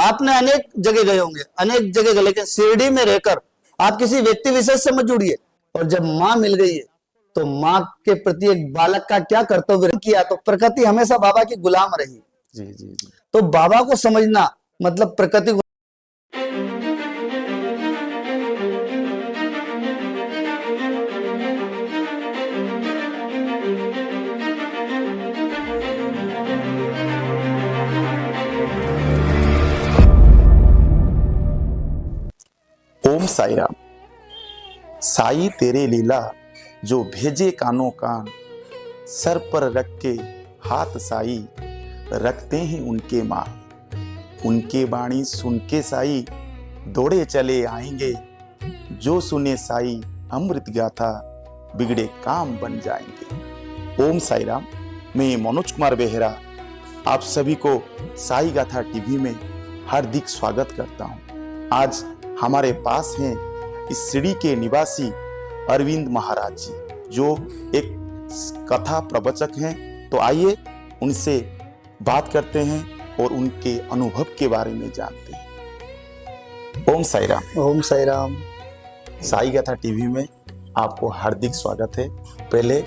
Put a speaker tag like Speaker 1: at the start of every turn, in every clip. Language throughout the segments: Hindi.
Speaker 1: आपने अनेक जगह गए होंगे, अनेक जगह गए, लेकिन शिरडी में रहकर आप किसी व्यक्ति विशेष से मत जुड़िए। और जब माँ मिल गई है तो माँ के प्रति एक बालक का क्या कर्तव्य किया, तो प्रकृति हमेशा बाबा की गुलाम रही।
Speaker 2: जी जी जी।
Speaker 1: तो बाबा को समझना मतलब प्रकृति को।
Speaker 2: ओम साई राम। साई तेरे लीला जो भेजे कानों कान, सर पर रख के हाथ साई रखते हैं उनके माँ। उनके वाणी सुन के साई दौड़े चले आएंगे, जो सुने साई अमृत गाथा बिगड़े काम बन जाएंगे। ओम साई राम। मैं मनोज कुमार बेहरा आप सभी को साई गाथा टीवी में हार्दिक स्वागत करता हूँ। आज हमारे पास हैं इस शिरडी के निवासी अरविंद महाराज जी, जो एक कथा प्रवचक हैं। तो आइए उनसे बात करते हैं और उनके अनुभव के बारे में जानते हैं। ओम साई राम।
Speaker 1: ओम साई राम।
Speaker 2: साई गाथा टीवी में आपको हार्दिक स्वागत है। पहले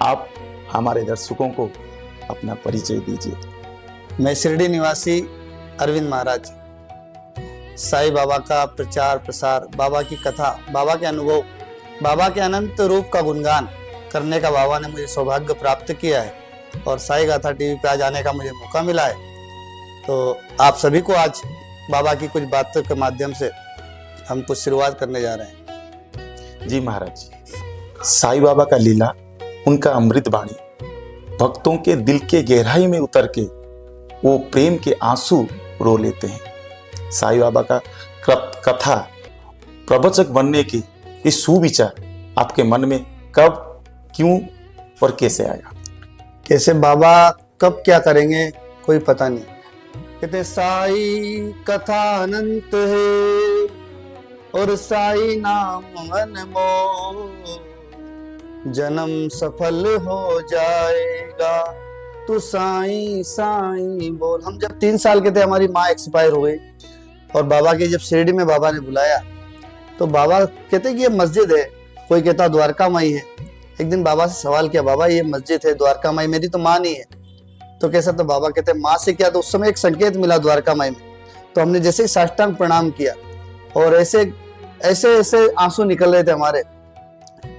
Speaker 2: आप हमारे दर्शकों को अपना परिचय दीजिए।
Speaker 1: मैं शिरडी निवासी अरविंद महाराज, साई बाबा का प्रचार प्रसार, बाबा की कथा, बाबा के अनुभव, बाबा के अनंत रूप का गुणगान करने का बाबा ने मुझे सौभाग्य प्राप्त किया है और साई गाथा टीवी पे आज आने का मुझे मौका मिला है। तो आप सभी को आज बाबा की कुछ बातों के माध्यम से हम कुछ शुरुआत करने जा रहे हैं।
Speaker 2: जी महाराज जी, साई बाबा का लीला, उनका अमृत वाणी भक्तों के दिल के गहराई में उतर के वो प्रेम के आंसू रो लेते हैं। साई बाबा का कथा प्रवचक बनने की ये सुविचार आपके मन में कब, क्यों और कैसे आया?
Speaker 1: कैसे बाबा कब क्या करेंगे कोई पता नहीं। कहते साई कथा अनंत है और साई नाम अनमोल, जन्म सफल हो जाएगा तू साई साई बोल। हम जब 3 साल के थे हमारी माँ एक्सपायर हो गई और बाबा के जब शिरडी में बाबा ने बुलाया तो बाबा कहते कि ये मस्जिद है, कोई कहता द्वारका माई है। एक दिन बाबा से सवाल किया, बाबा ये मस्जिद है, द्वारका माई मेरी तो माँ नहीं है। तो कैसा? तो बाबा कहते माँ से क्या? तो उस समय एक संकेत मिला द्वारका माई में। तो हमने जैसे ही साष्टांग प्रणाम किया और ऐसे ऐसे ऐसे आंसू निकल रहे थे हमारे।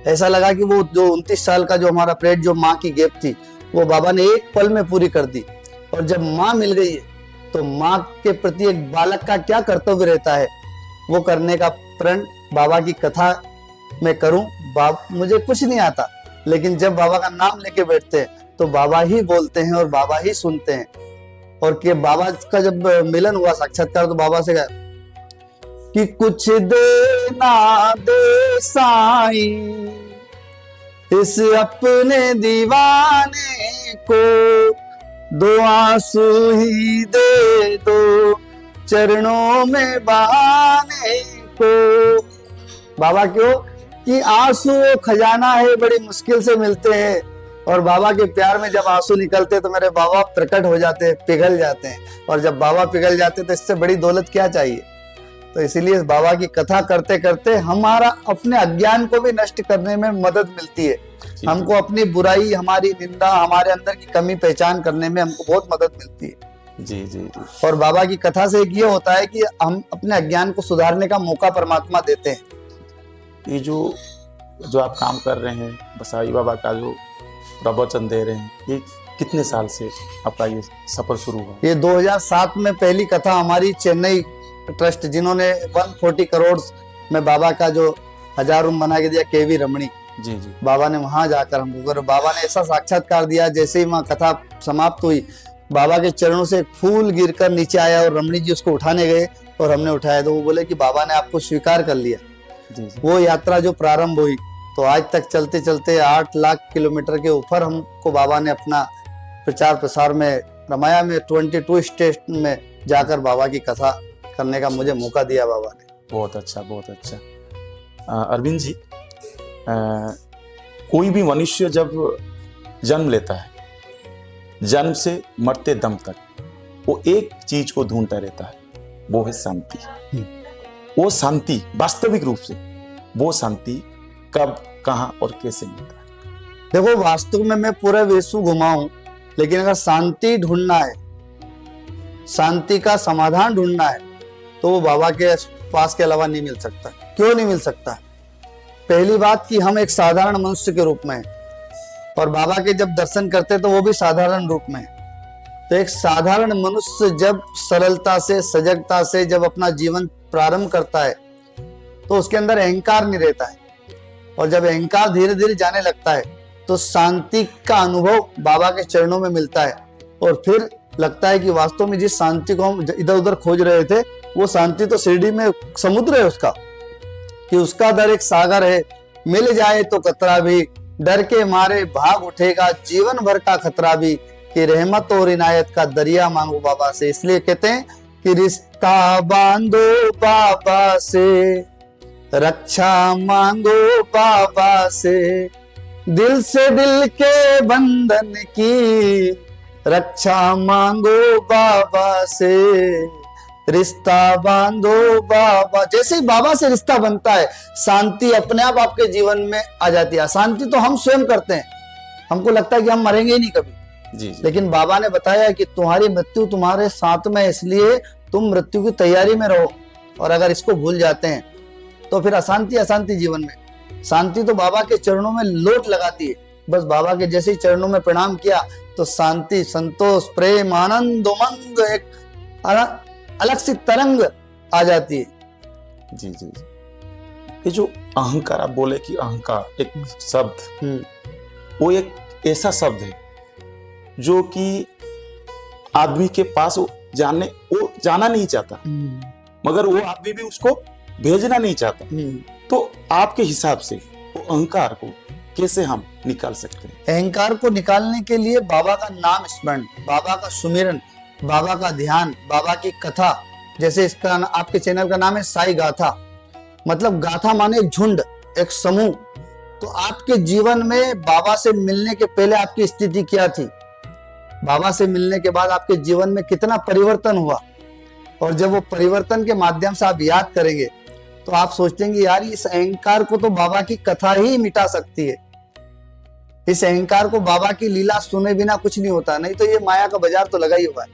Speaker 1: ऐसा लगा कि वो जो 29 साल का जो हमारा प्रेड, जो माँ की गैप थी, वो बाबा ने एक पल में पूरी कर दी। और जब माँ मिल गई है तो माँ के प्रति एक बालक का क्या कर्तव्य रहता है, वो करने का प्रण बाबा की कथा में करूं। मुझे कुछ नहीं आता, लेकिन जब बाबा का नाम लेके बैठते हैं तो बाबा ही बोलते हैं और बाबा ही सुनते हैं। और कि बाबा का जब मिलन हुआ साक्षात्कार, तो बाबा से कहा कि कुछ देना दे साई इस अपने दीवाने को, दो आंसू ही दे दो चरणों में बहाने को। बाबा क्यों? कि आंसू खजाना है, बड़ी मुश्किल से मिलते हैं और बाबा के प्यार में जब आंसू निकलते तो मेरे बाबा प्रकट हो जाते हैं, पिघल जाते हैं। और जब बाबा पिघल जाते हैं तो इससे बड़ी दौलत क्या चाहिए। तो इसीलिए बाबा की कथा करते करते हमारा अपने अज्ञान को भी नष्ट करने में मदद मिलती है। हमको अपनी बुराई, हमारी निंदा, हमारे अंदर की कमी पहचान करने में हमको बहुत मदद मिलती है।
Speaker 2: जी जी जी।
Speaker 1: और बाबा की कथा से एक ये होता है कि हम अपने अज्ञान को सुधारने का मौका परमात्मा देते हैं।
Speaker 2: ये जो आप काम कर रहे हैं, साई बाबा का जो प्रवचन दे रहे हैं, ये कितने साल से आपका ये सफर शुरू हुआ?
Speaker 1: ये 2007 में पहली कथा हमारी चेन्नई ट्रस्ट, जिन्होंने 140 करोड़ में बाबा का जो 1000 रूम बना के दिया, केवी रमणी
Speaker 2: जी जी,
Speaker 1: बाबा ने वहां जाकर हमको, बाबा ने ऐसा साक्षात्कार दिया। जैसे ही वहां कथा समाप्त हुई, बाबा के चरणों से एक फूल गिरकर नीचे आया और रमणी जी उसको उठाने गए और हमने उठाया। तो वो बोले कि बाबा ने आपको स्वीकार कर लिया।
Speaker 2: जी जी।
Speaker 1: वो यात्रा जो प्रारंभ हुई, तो आज तक चलते चलते 8 लाख किलोमीटर के ऊपर हमको बाबा ने अपना प्रचार प्रसार में रमाया में 22 स्टेट में जाकर बाबा की कथा करने का मुझे मौका दिया बाबा ने।
Speaker 2: बहुत अच्छा, बहुत अच्छा। अरविंद जी, कोई भी मनुष्य जब जन्म लेता है, जन्म से मरते दम तक वो एक चीज को ढूंढता रहता है, वो है शांति। वो शांति वास्तविक रूप से, वो शांति कब, कहां और कैसे मिलता है?
Speaker 1: देखो, वास्तव में मैं पूरा विश्व घुमाऊं, लेकिन अगर शांति ढूंढना है, शांति का समाधान ढूंढना है, तो वो बाबा के पास के अलावा नहीं मिल सकता। क्यों नहीं मिल सकता? पहली बात कि हम एक साधारण मनुष्य के रूप में हैं, और बाबा के जब दर्शन करते तो वो भी साधारण रूप में है। तो एक साधारण मनुष्य जब सरलता से, सजगता से जब अपना जीवन प्रारंभ करता है, तो उसके अंदर अहंकार नहीं रहता है, और जब अहंकार धीरे धीरे जाने लगता है, तो शांति का अनुभव बाबा के चरणों में मिलता है, और फिर लगता है कि वास्तव में जिस शांति को हम इधर उधर खोज रहे थे, वो शांति तो शिरडी में समुद्र है उसका, कि उसका दर एक सागर है, मिल जाए तो कतरा भी, डर के मारे भाग उठेगा जीवन भर का खतरा भी, कि रहमत और इनायत का दरिया मांगो बाबा से। इसलिए कहते हैं कि रिश्ता बांधो बाबा से, रक्षा मांगो बाबा से, दिल से दिल के बंधन की रक्षा मांगो बाबा से, रिश्ता बांधो बाबा। जैसे ही बाबा से रिश्ता बनता है, शांति अपने आप आपके जीवन में आ जाती है। शांति तो हम स्वयं करते हैं, हमको लगता है कि हम मरेंगे ही नहीं कभी,
Speaker 2: जी।
Speaker 1: लेकिन बाबा ने बताया कि तुम्हारी मृत्यु तुम्हारे साथ में, इसलिए तुम मृत्यु की तैयारी में रहो। और अगर इसको भूल जाते हैं तो फिर अशांति अशांति जीवन में। शांति तो बाबा के चरणों में लोट लगाती है। बस बाबा के जैसे ही चरणों में प्रणाम किया तो शांति, संतोष, प्रेम, आनंद, उमंग, एक अलग सी तरंग आ जाती है।
Speaker 2: जी जी। ये जो अहंकार, आप बोले कि अहंकार एक शब्द, वो एक ऐसा शब्द है जो कि आदमी के पास वो जाना नहीं चाहता, मगर वो आदमी भी उसको भेजना नहीं चाहता। तो आपके हिसाब से वो अहंकार को कैसे हम निकाल सकते हैं?
Speaker 1: अहंकार को निकालने के लिए बाबा का नाम स्मरण, बाबा का सुमिरन, बाबा का ध्यान, बाबा की कथा। जैसे इसका आपके चैनल का नाम है साई गाथा, मतलब गाथा माने एक झुंड, एक समूह। तो आपके जीवन में बाबा से मिलने के पहले आपकी स्थिति क्या थी, बाबा से मिलने के बाद आपके जीवन में कितना परिवर्तन हुआ, और जब वो परिवर्तन के माध्यम से आप याद करेंगे तो आप सोचेंगे यार इस अहंकार को तो बाबा की कथा ही मिटा सकती है। इस अहंकार को बाबा की लीला सुने बिना कुछ नहीं होता। नहीं तो ये माया का बाजार तो लगा ही हुआ है।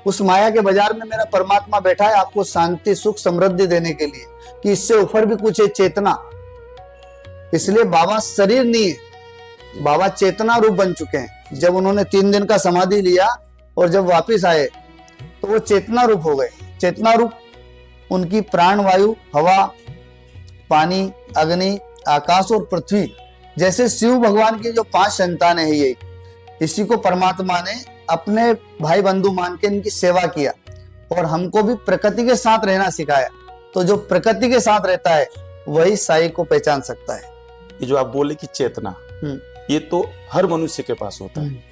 Speaker 1: उस माया के बाजार में मेरा परमात्मा बैठा है आपको शांति, सुख, समृद्धि देने के लिए, कि इससे ऊपर भी कुछ है, चेतना। इसलिए बाबा शरीर नहीं है, बाबा चेतना रूप बन चुके हैं। जब उन्होंने 3 दिन का समाधि लिया और जब वापिस आए तो वो चेतना रूप हो गए। चेतना रूप उनकी प्राण वायु, हवा, पानी, अग्नि, आकाश और पृथ्वी, जैसे शिव भगवान की जो 5 संतानें हैं, ये इसी को परमात्मा ने अपने भाई बंधु मान के इनकी सेवा किया, और हमको भी प्रकृति के साथ रहना सिखाया। तो जो प्रकृति के साथ रहता है वही साई को पहचान सकता है।
Speaker 2: ये जो आप बोले कि चेतना, ये तो हर मनुष्य के पास होता है।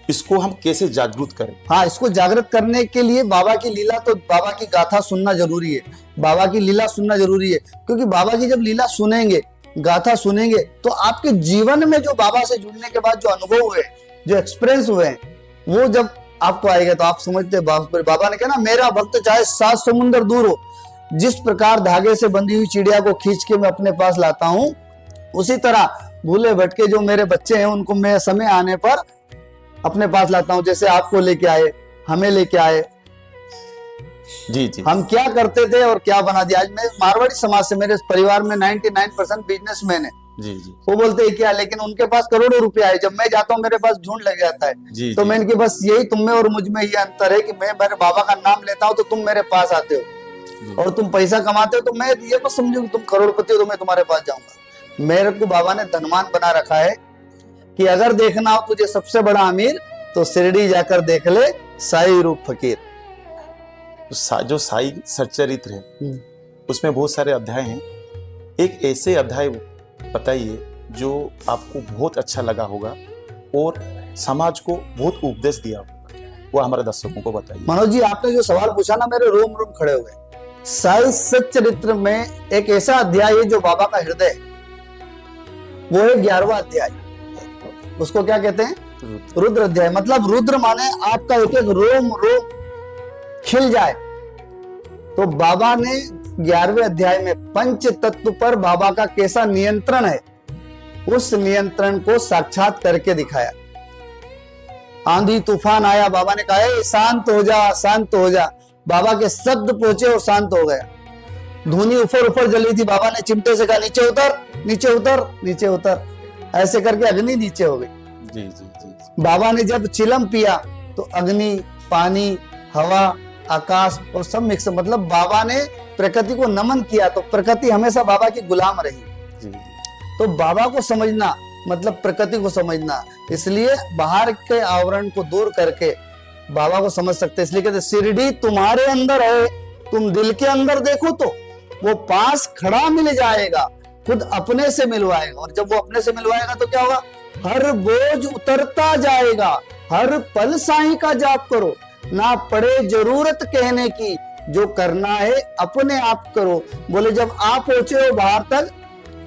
Speaker 2: इसको हम कैसे जागरूक करें?
Speaker 1: हाँ, इसको जागृत करने के लिए बाबा की लीला, तो बाबा की गाथा सुनना जरूरी है, बाबा की लीला सुनना जरूरी है। क्योंकि बाबा की जब लीला सुनेंगे, गाथा सुनेंगे, तो आपके जीवन में जो बाबा से जुड़ने के बाद जो अनुभव हुए, जो एक्सपीरियंस हुए, वो जब आपको आएगा तो आप समझते हैं बाबा ने कहा ना, मेरा भक्त चाहे 7 समुंदर दूर हो, जिस प्रकार धागे से बंधी हुई चिड़िया को खींच के मैं अपने पास लाता हूँ, उसी तरह भूले भटके जो मेरे बच्चे हैं उनको मैं समय आने पर अपने पास लाता हूं। जैसे आपको लेके आए, हमें लेके आए।
Speaker 2: जी जी।
Speaker 1: हम क्या करते थे और क्या बना दिया। आज मैं मारवाड़ी समाज से, मेरे परिवार में 99% बिजनेसमैन है।
Speaker 2: जी जी।
Speaker 1: वो बोलते हैं क्या, लेकिन उनके पास करोड़ों रुपया है। जब मैं जाता हूँ मेरे पास झूठ लग जाता है।
Speaker 2: जी,
Speaker 1: तो
Speaker 2: जी।
Speaker 1: मैं इनकी बस यही, तुम में और मुझ में ये अंतर है कि मैं मेरे बाबा का नाम लेता हूँ तो तुम मेरे पास आते हो, और तुम पैसा कमाते हो तो मैं ये मत समझो कि तुम करोड़पति हो तो मैं तुम्हारे पास जाऊंगा। मेरे को बाबा ने धनवान बना रखा है कि अगर देखना हो तुझे सबसे बड़ा अमीर तो शिरडी जाकर देख ले साई रूप फकीर।
Speaker 2: जो साई सच्चरित्र है उसमें बहुत सारे अध्याय हैं। एक ऐसे अध्याय बताइए जो आपको बहुत अच्छा लगा होगा और समाज को बहुत उपदेश दिया होगा, वो हमारे दर्शकों को बताइए।
Speaker 1: मनोज जी, आपने जो सवाल पूछा ना, मेरे रोम रोम खड़े हो गए। साई सच्चरित्र में एक ऐसा अध्याय है जो बाबा का हृदय है, वो है 11वां अध्याय। उसको क्या कहते हैं? रुद्र अध्याय। मतलब रुद्र माने आपका एक एक रोम रोम खिल जाए, तो बाबा ने 11वें अध्याय में पंच तत्व पर बाबा का कैसा नियंत्रण है, उस नियंत्रण को साक्षात करके दिखाया। आंधी तूफान आया, बाबा ने कहा है शांत हो जा, शांत हो जा। बाबा के शब्द पहुंचे और शांत हो गया। धुनी ऊपर ऊपर जली थी, बाबा ने चिमटे से कहा नीचे उतर, नीचे उतर, नीचे उतर। ऐसे करके अग्नि नीचे हो गई।
Speaker 2: जी जी जी।
Speaker 1: बाबा ने जब चिलम पिया तो अग्नि, पानी, हवा, आकाश और सब मिक्स, मतलब बाबा ने प्रकृति को नमन किया। तो प्रकृति हमेशा बाबा की गुलाम रही।
Speaker 2: जी।
Speaker 1: तो बाबा को समझना मतलब प्रकृति को समझना, इसलिए बाहर के आवरण को दूर करके बाबा को समझ सकते। इसलिए कहते शिरडी तुम्हारे अंदर है, तुम दिल के अंदर देखो तो वो पास खड़ा मिल जाएगा, खुद अपने से मिलवाएगा। और जब वो अपने से मिलवाएगा तो क्या होगा, हर बोझ उतरता जाएगा। हर पल साईं का जाप करो, ना पड़े जरूरत कहने की, जो करना है अपने आप करो। बोले जब आप पहुंचे हो बाहर तक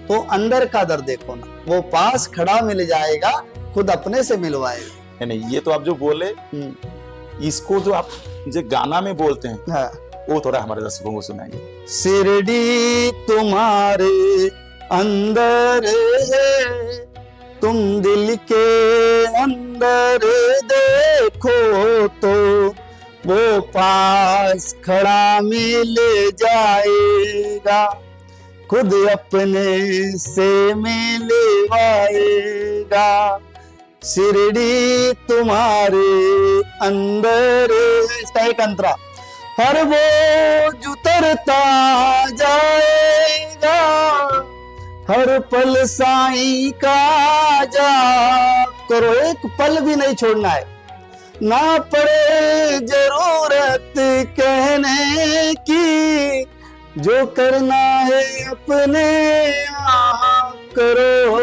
Speaker 1: तो अंदर का दर देखो ना, वो पास खड़ा मिल जाएगा, खुद अपने से मिलवाएगा।
Speaker 2: नहीं, ये तो आप जो बोले, इसको जो आप जो गाना में बोलते हैं,
Speaker 1: हाँ,
Speaker 2: वो थोड़ा हमारे दर्शकों को सुनाएंगे।
Speaker 1: शिरडी तुम्हारे अंदर है, तुम दिल के अंदर देखो तो वो पास खड़ा मिल जाएगा, खुद अपने से मिलवाएगा। शिरडी तुम्हारे अंदर, इसका एक अंतरा, हर बोझ उतरता जाएगा, हर पल साईं का जाप करो, एक पल भी नहीं छोड़ना है, ना पड़े जरूरत कहने की, जो करना है अपने आप करो।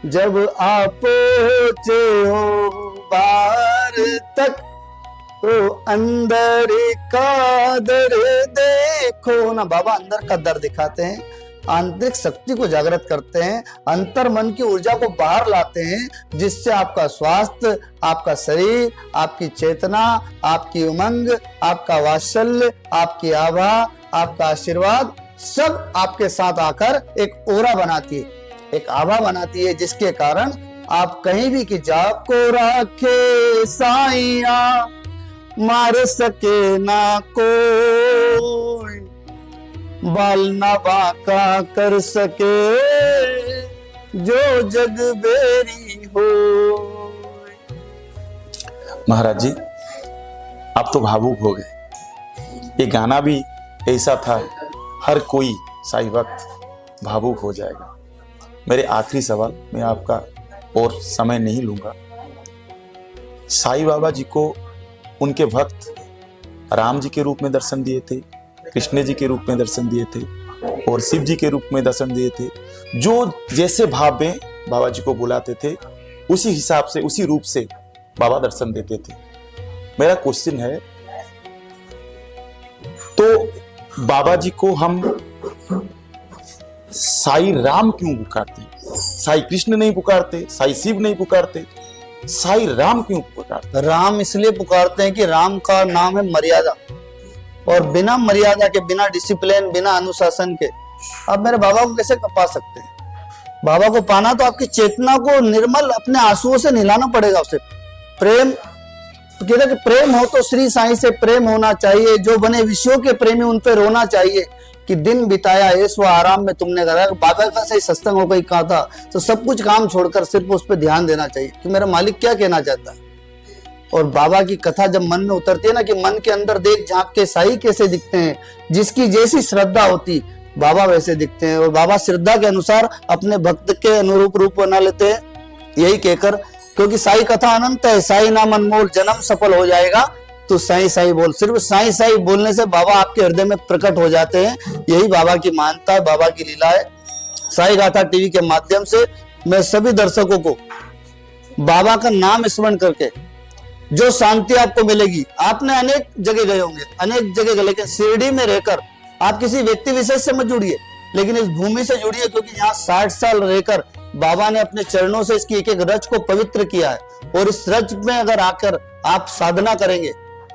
Speaker 1: जब आप पहुंचे हो बाहर तक तो अंदर का दर देखो ना। बाबा अंदर का दर दिखाते हैं, आंतरिक शक्ति को जागृत करते हैं, अंतर मन की ऊर्जा को बाहर लाते हैं, जिससे आपका स्वास्थ्य, आपका शरीर, आपकी चेतना, आपकी उमंग, आपका वात्सल्य, आपकी आभा, आपका आशीर्वाद सब आपके साथ आकर एक ओरा बनाती है, एक आभा बनाती है, जिसके कारण आप कहीं भी कि जाप को रखे साईया, मार सके ना कोई, बाल ना बांका कर सके, जो जग बेरी हो।
Speaker 2: महाराज जी, आप तो भावुक हो गए। ये गाना भी ऐसा था, हर कोई साईं भक्त भावुक हो जाएगा। मेरे आखिरी सवाल, मैं आपका और समय नहीं लूंगा। साईं बाबा जी को उनके भक्त राम जी के रूप में दर्शन दिए थे, कृष्ण जी के रूप में दर्शन दिए थे और शिव जी के रूप में दर्शन दिए थे। जो जैसे भाव में बाबा जी को बुलाते थे, उसी हिसाब से, उसी रूप से बाबा दर्शन देते थे। मेरा क्वेश्चन है, तो बाबा जी को हम साईं राम क्यों पुकारते हैं? साईं कृष्ण नहीं पुकारते, साईं शिव नहीं पुकारते, साईं राम क्यों पुकारते?
Speaker 1: राम इसलिए पुकारते हैं कि राम का नाम है मर्यादा, और बिना मर्यादा के, बिना डिसिप्लिन, बिना अनुशासन के आप मेरे बाबा को कैसे पा सकते हैं? बाबा को पाना तो आपकी चेतना को निर्मल अपने आंसुओं से नहलाना पड़ेगा। उसे प्रेम, तो कहते कि प्रेम हो तो श्री साईं से प्रेम होना चाहिए, जो बने विषयों के प्रेमी उन पे रोना चाहिए, कि दिन बिताया ऐश व आराम में तुमने करा। बाबा का सही सत्संग हो गई कहा था, तो सब कुछ काम छोड़कर सिर्फ उस पर ध्यान देना चाहिए कि मेरा मालिक क्या कहना चाहता है। और बाबा की कथा जब मन में उतरती है ना, कि मन के अंदर देख झांक के साईं कैसे दिखते हैं, जिसकी जैसी श्रद्धा होती बाबा वैसे दिखते हैं, और बाबा श्रद्धा के अनुसार अपने भक्त के अनुरूप रूप बना लेते हैं। यही कहकर, क्योंकि साईं कथा अनंत है, साईं नाम अनमोल, जन्म सफल हो जाएगा, तो साईं साईं बोल। सिर्फ साईं साईं बोलने से बाबा आपके हृदय में प्रकट हो जाते हैं। यही बाबा की मानता है, बाबा की लीला है। साईं गाथा टीवी के माध्यम से मैं सभी दर्शकों को बाबा का नाम स्मरण करके जो शांति आपको मिलेगी, आपने अनेक जगह गए होंगे, अनेक जगह गए, लेकिन शिरडी में रहकर आप किसी व्यक्ति विशेष से मत जुड़िए, लेकिन इस भूमि से जुड़िए, क्योंकि यहाँ 60 साल रहकर बाबा ने अपने चरणों से इसकी एक एक रच को पवित्र किया है। और इस रच में अगर आकर आप साधना करेंगे,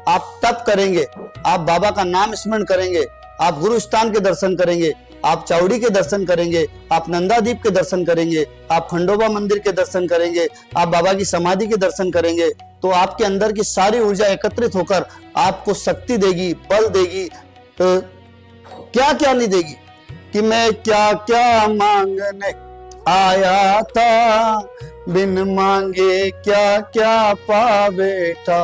Speaker 1: आप तप करेंगे, आप बाबा का नाम स्मरण करेंगे, आप गुरु स्थान के दर्शन करेंगे, आप चावड़ी के दर्शन करेंगे, आप नंदादीप के दर्शन करेंगे, आप खंडोबा मंदिर के दर्शन करेंगे, आप बाबा की समाधि के दर्शन करेंगे, तो आपके अंदर की सारी ऊर्जा एकत्रित होकर आपको शक्ति देगी, बल देगी। क्या क्या नहीं देगी कि मैं क्या क्या मांगने आया था, बिन मांगे क्या क्या पा बैठा।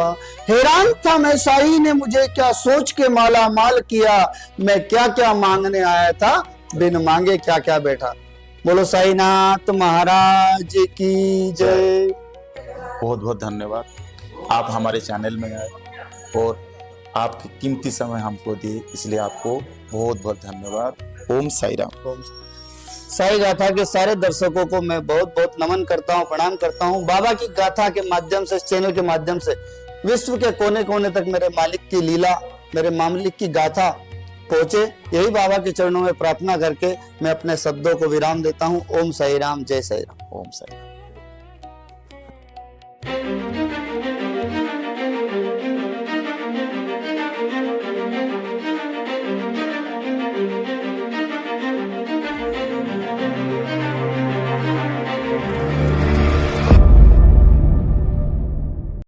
Speaker 1: हैरान था मैं, साईं ने मुझे क्या सोच के माला माल किया, मैं क्या क्या मांगने आया था, बिन मांगे क्या क्या बैठा। बोलो साईनाथ महाराज की जय।
Speaker 2: बहुत बहुत धन्यवाद, आप हमारे चैनल में आए और आपके कीमती समय हमको दिए, इसलिए आपको बहुत बहुत धन्यवाद। ओम साई राम।
Speaker 1: साई गाथा के सारे दर्शकों को मैं बहुत बहुत नमन करता हूँ, प्रणाम करता हूँ। बाबा की गाथा के माध्यम से, इस चैनल के माध्यम से विश्व के कोने कोने तक मेरे मालिक की लीला, मेरे मालिक की गाथा पहुंचे, यही बाबा के चरणों में प्रार्थना करके मैं अपने शब्दों को विराम देता हूँ। ओम साई राम, जय साई राम।
Speaker 2: ओम साई राम।